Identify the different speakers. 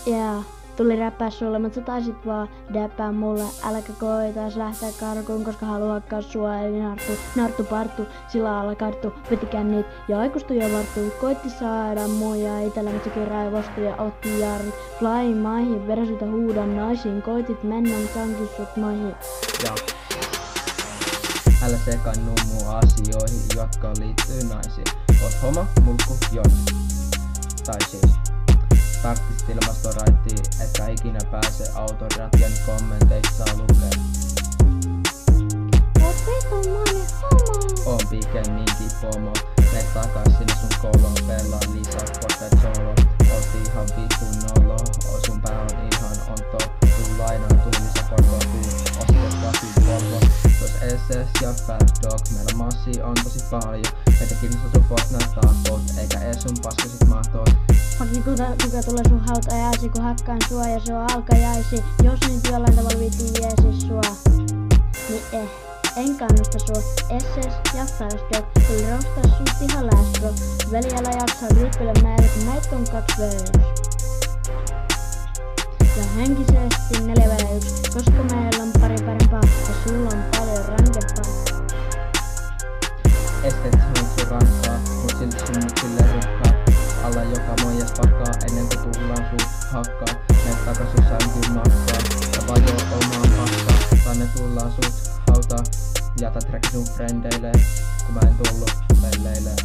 Speaker 1: Yeah. Tuli räppää sulle, mut sä taisit vaan däppää mulle. Äläkä koitais lähteä karkuun, koska haluaa hakkaa sua. Eli narttu partu, sillä alla karttu. Veti kännit ja aikuistui ja varttu. Koitti saada muja itellä, mut sekin raivostui ja otti jarrit. Flying maihin, veresytä huudan naisiin. Koitit mennä, mut sankin sut maihin.
Speaker 2: Ja. Älä sekaannu mun asioihin, jotka liittyy naisiin. Oot homo, mulkku, jon. Tai siis Tarttisit ilmastoraittiin, etkä ikinä pääse autoratjan kommenteista saa lukea.
Speaker 1: Oot vetomainen homo!
Speaker 2: On pikemminkin pomo. Me takas sinne sun kouluun, pelaa lisää Fortnite solo. Oot ihan vitun nolo, sun pää on ihan onto. Sun lainaan tuli lisää korkoa, ostet kasi Volvo. Tos SS ja Fat Dog, meillä massia on tosi paljon. Meitä kiinnostaa sun Fortnite-taakot, eikä ees sun paskasit mahtoot.
Speaker 1: Fucking kuka tulee sun hautajaisi, kun hakkaan sua ja se on alkajaisi. Jos nyt jollain tavalla viitin jeesis sua, niin en kannusta sua. SS ja Fast Dog, tuli roustaa sut ihan lästro. Veljellä jaksaa ryppyle meille, kun meitä on 2 vs. Ja henkisesti 4v1, koska meillä on pari parempaa ja sulla on paljon rankempaa.
Speaker 2: Esteet on sun rankkaa, mut silti sun mut silleen rukkaa. Alla joka moijas pakkaa, ennen kuin tullaan sut hakkaa. Meet takas jos sänkyyn makkaa, ja vajoo omaa paskaa. Tänne tullaan sut hautaa, jätä träki sun frendeille, kun mä en tullu pelleilee.